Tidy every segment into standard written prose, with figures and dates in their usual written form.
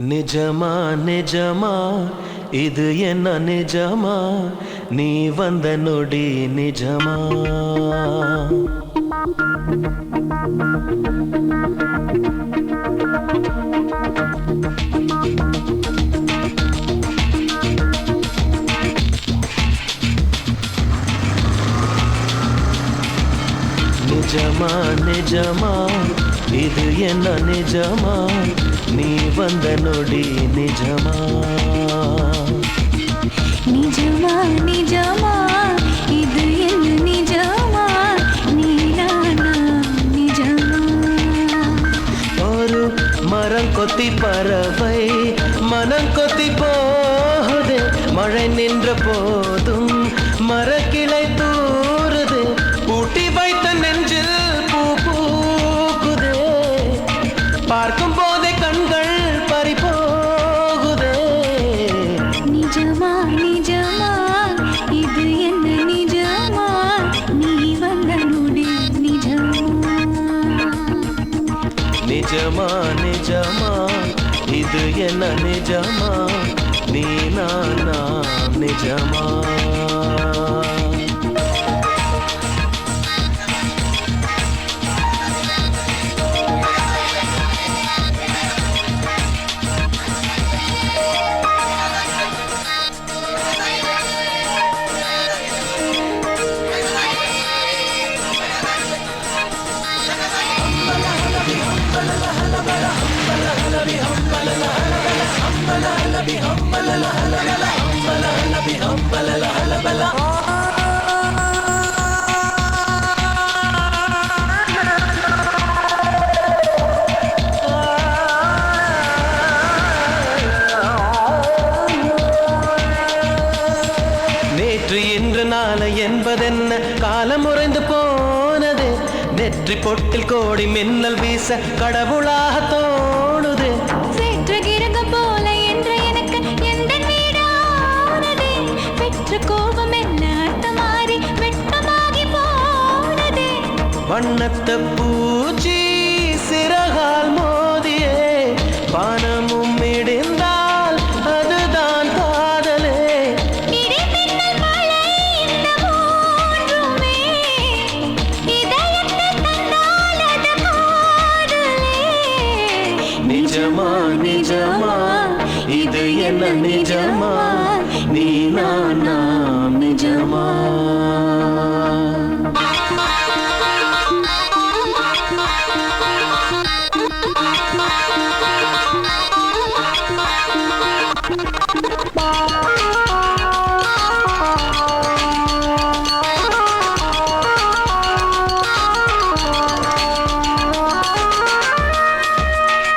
நிஜமா நிஜமா இது என்ன நிஜமா நீ வந்த நொடி நிஜமா நிஜமா நிஜமா இது என்ன நிஜமா நீ வந்த நொடி நிஜமா நிஜமா நிஜமா இது என்ன நிஜமா நீ நானா நிஜமா ஒரு மரம் கொத்தி பறவை மனம் கொத்தி போகுது மழை நின்ற போதும் மரக்கிளை தூறுது பூட்டி வைத்த நெஞ்சில் பூ பூக்குதே பார்க்கும் போதே கண்கள் பறி போகுதே நிஜமா நிஜமா இது என்ன நிஜமா நீ வந்த நொடி நிஜமா நிஜமா நிஜமா இது என்ன நிஜமா நீ நானா நிஜமா நேற்று இன்று நாளை என்பதென்ன காலம் உறைந்து போனது நெற்றி பொட்டில் கோடி மின்னல் வீச கடவுளாக தோணுது சேற்று கிரகம் போல என்று எனக்கு எந்த வீடானது பெற்ற கோபம் என்ன அர்த்தம் மாறி வெட்கமாகி போனது வண்ணத்த பூச்சி சிறகால் மோதியே பானமும் இடிந்தால் அதுதான் காதலே இடி மின்னல் மழை இந்த மூன்றுமே இதயத்தில் தந்தால் அது காதலே நிஜமா நிஜமா இது என்ன நிஜமா நீ நானா நிஜமா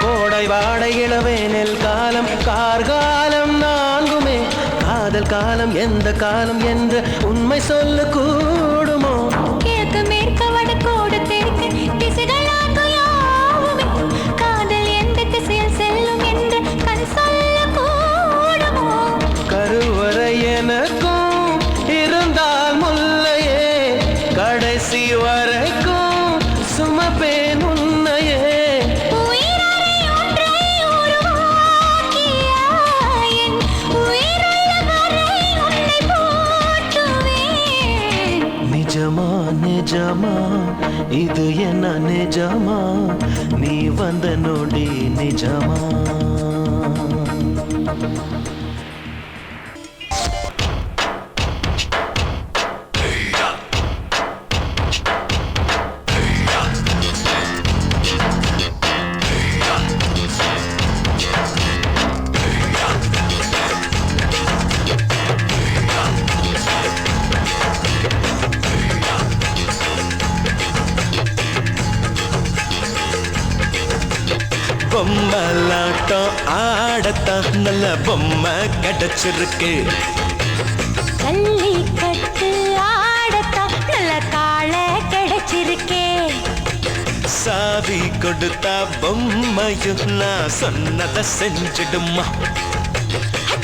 கோடை வாடை இளவேனில் காலம் கார்காலம் நான்குமே காதல் காலம் எந்த காலம் என்று உண்மை சொல்ல கூடுமோ கிழக்கு மேற்கு வடக்கோடு தெற்கு திசைகளாக யாவுமே காதல் எந்த திசையில் செல்லும் என்று கண் சொல்ல கூடுமோ கருவறை எனக்கும் இருந்தால் முல்லையே கடைசி வரைக்கும் சுமப்பேன் உன்னையே உயிரறை ஒன்றை உருவாக்கியாய் என் உயிருள்ள வரை உன்னை போற்றுவேன் நிஜமா நிஜமா இது என்ன நிஜமா நீ வந்த நொடி நிஜமா பொம்மலாட்டம் ஆடத்தான் நல்ல பொம்மை கிடைச்சிருக்கு ஜல்லிக்கட்டு ஆடத்தான் நல்ல காளை கிடைச்சிருக்கே சாவி கொடுத்தா பொம்மையும் நான் சொன்னதை செஞ்சிடுமா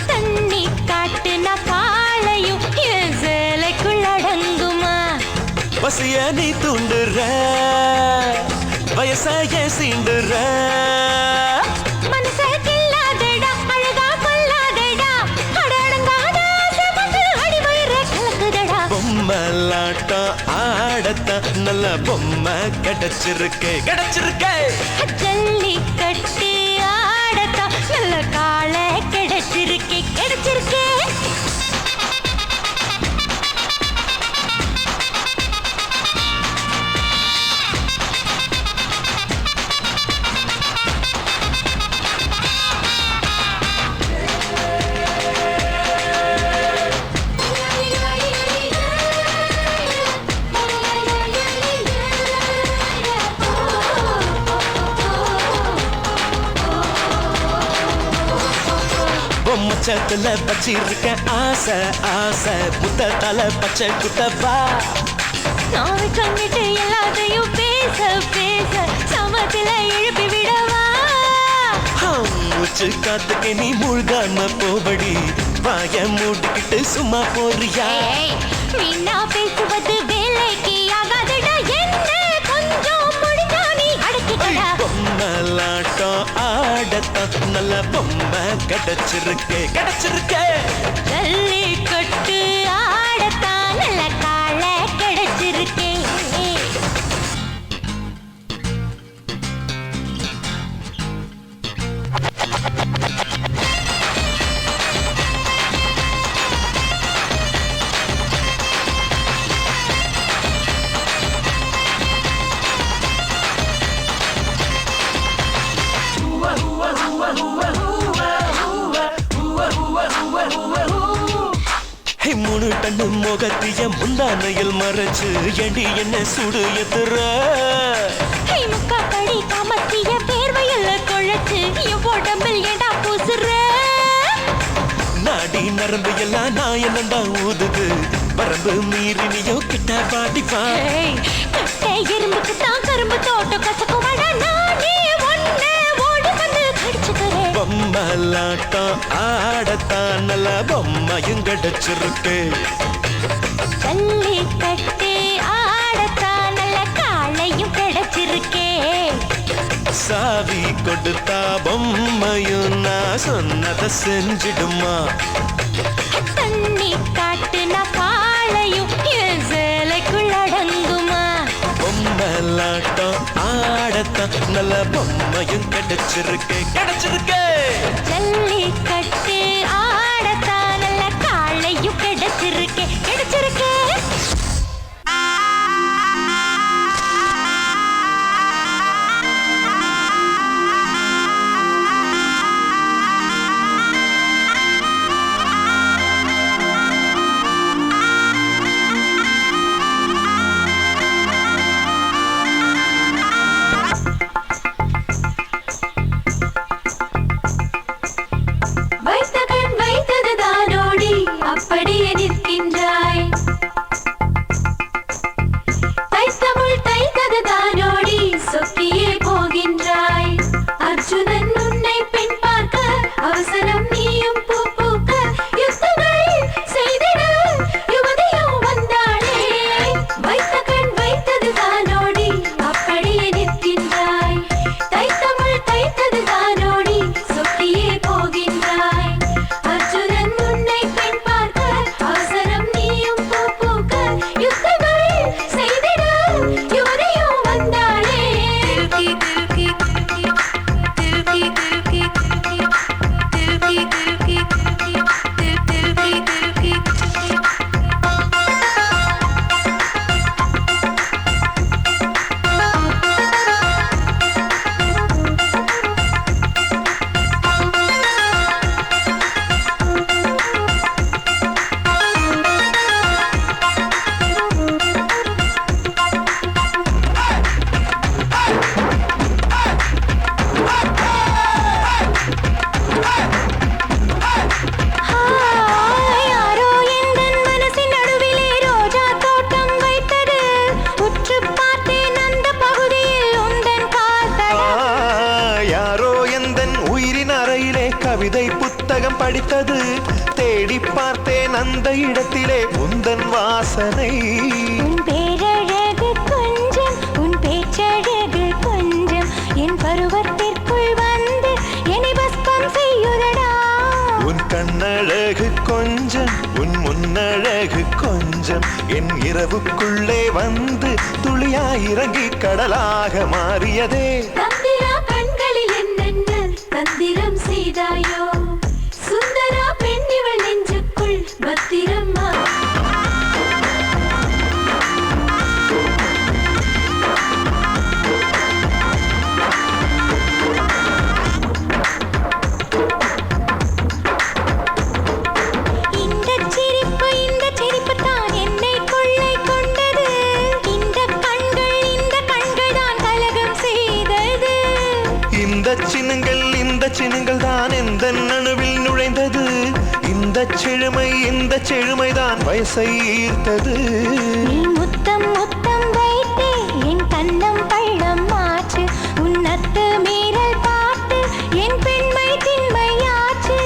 தண்ணி காட்டுன காளையும் என் சேலைக்குள் அடங்குமா பசிய நீ தூண்டுற வயசாய சீண்டுற மனசுக்கில்லாதடி ஆடத்தான் நல்ல பொம்மை கிடைச்சிருக்கே கிடைச்சிருக்கே. ஜல்லி கட்டி ஆடத்தான் நல்ல காளை கிடைச்சிருக்கே கிடைச்சிருக்கே. பொம்மச்சத்துல வச்சிருக்க ஆசை ஆசை புத்தத்தால பச்சை குட்டவா. நாவை கண்ணிட்டு எல்லாத்தையும் பேச பேச சமத்துல எழுப்பி விடவா. மூச்சு காத்துக்கு நீ மூழ்காம போபடி வாய மூடிக்கிட்டு சும்மா போறியா. மீனா பேசுவது வேலைக்கு ஆகாதுடா என்ன கொஞ்சம் முடிஞ்சா நீ அடக்கிக்கடா. பொம்மலாட்டம் ஆடத்தான் நல்ல பொம்மை கிடைச்சிருக்கே கிடைச்சிருக்கே. ஜல்லி கட்டு ஆடத்தான் நல்ல காளை கிடைச்சிருக்கே. மூணு டன்னு முகத்திய முந்தானையில் மறைச்சு எடி என்ன சுடு எத்துற. முக்கா படி காமத்திய பேர்வையில குழைச்சு என் உடம்பில் ஏண்டா பூசுற. நாடி நரம்பு எல்லாம் நான் என்னண்டா ஊதுது வரம்பு மீறி நீயோ கிட்ட பாடிப்பா. கட்டை எறும்புக்கு தான் கரும்பு தோட்டம் கசக்குவாடா நானே ஒண்ணே ஓடி வந்து கடிச்சுக்கிறேன். பொம்மலாட்டம் ஆடத்தான் நல்ல பொம்மையும் கிடைச்சிருக்கு. ஜல்லி கட்டி ஆடத்தான் நல்ல காளையும் கிடைச்சிருக்கே. சாவி கொடுத்தா பொம்மையும் நான் சொன்னதை செஞ்சிடுமா. தண்ணி காட்டுனா காளையும் என் சேலைக்குள் அடங்குமா. பொம்மலாட்டம் ஆடத்தான் நல்ல பொம்மையும் கிடைச்சிருக்கு கிடைச்சிருக்கு. ஜல்லி கட்டி ஆடத்தான் நல்ல காளையும் கிடைச்சிருக்கே கிடைச்சிருக்கே. வைத்த கண் வைத்தது தானோடி அப்படியே நிற்கின்றாய். தைத்தமுள் தைத்தது தானோடி சொக்கியே போகின்றாய். அர்ஜுனன் உன்னை பெண் பார்க்க அவசரம் நீயும் பூ பூக்க யுத்தங்கள் செய்திட யுவதியும் வந்தாளே. வைத்த கண் வைத்தது தானோடி அப்படியே நிற்கின்றாய். தைத்தமுள் தைத்தது தானோடி சொக்கியே போகின்றாய். அர்ஜுனன் உன்னை பெண் பார்க்க அவசரம் நீயும் பூ பூக்க யுத்தங்கள் செய்திட யுவதியும் வந்தாளே. திருக்கி திருக்கி திருக்கி திருக்கி திருக்கி திருக்கி திருக்கி திருக்கி திருக்கி. யாரோ எந்தன் மனசின் நடுவிலே ரோஜா தோட்டம் வைத்தது. உற்று பார்த்தேன் அந்த பகுதியில் உந்தன் கால்தடம். யாரோ எந்தன் உயிரின் அறையிலே கவிதை புத்தகம் படித்தது. தேடி பார்த்தேன் அந்த இடத்திலே உந்தன் வாசனை. உன் பேரழகு கொஞ்சம் உன் பேச்சழகு கொஞ்சம் என் பருவத்திற்குள் வந்து என்னை பஸ்பம் செய்யுதடா. உன் கண்ணழகு கொஞ்சம் உன் முன்னழகு கொஞ்சம் கொஞ்சம் என் இரவுக்குள்ளே வந்து துளியாய் இறங்கி கடலாக மாறியதே. தந்திரா கண்களில் என்னென்ன தந்திரம் செய்தாயோ, சுந்தரா பெண்ணிவள் நெஞ்சுக்குள் பத்திரம்மா. இந்த சின்னங்கள் தான் எந்த நணுவில் நுழைந்தது. இந்த செழுமைதான் வயசை ஈர்த்தது. நீ முத்தம் முத்தம் வைத்தே என் கண்ணம் பள்ளம் மாற்று, உன்னத்து மீறல் பார்த்து என் பெண்மை திண்மையாச்சு.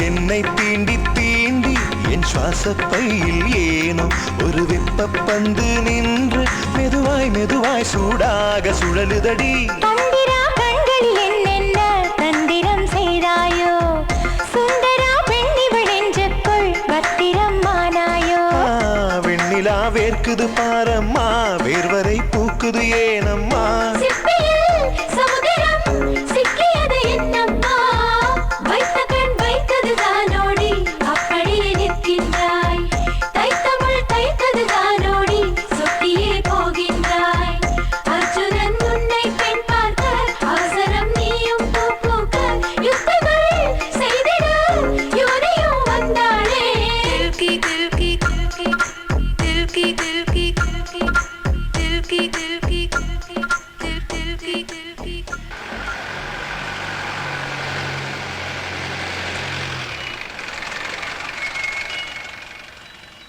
என்னை தீண்டி தீண்டி என் சுவாசப்பையில் ஏனோ ஒரு வெப்ப பந்து நின்று மெதுவாய் மெதுவாய் சூடாக சுழலுதடி. தந்திரா கண்களில் என்னென்ன தந்திரம் செய்தாயோ, சுந்தரா பெண்ணிவள் நெஞ்சுக்குள் பத்திரம் மானாயோ. வெண்ணிலா வேர்க்குது பாரம்மா, வேர்வரை பூக்குது ஏ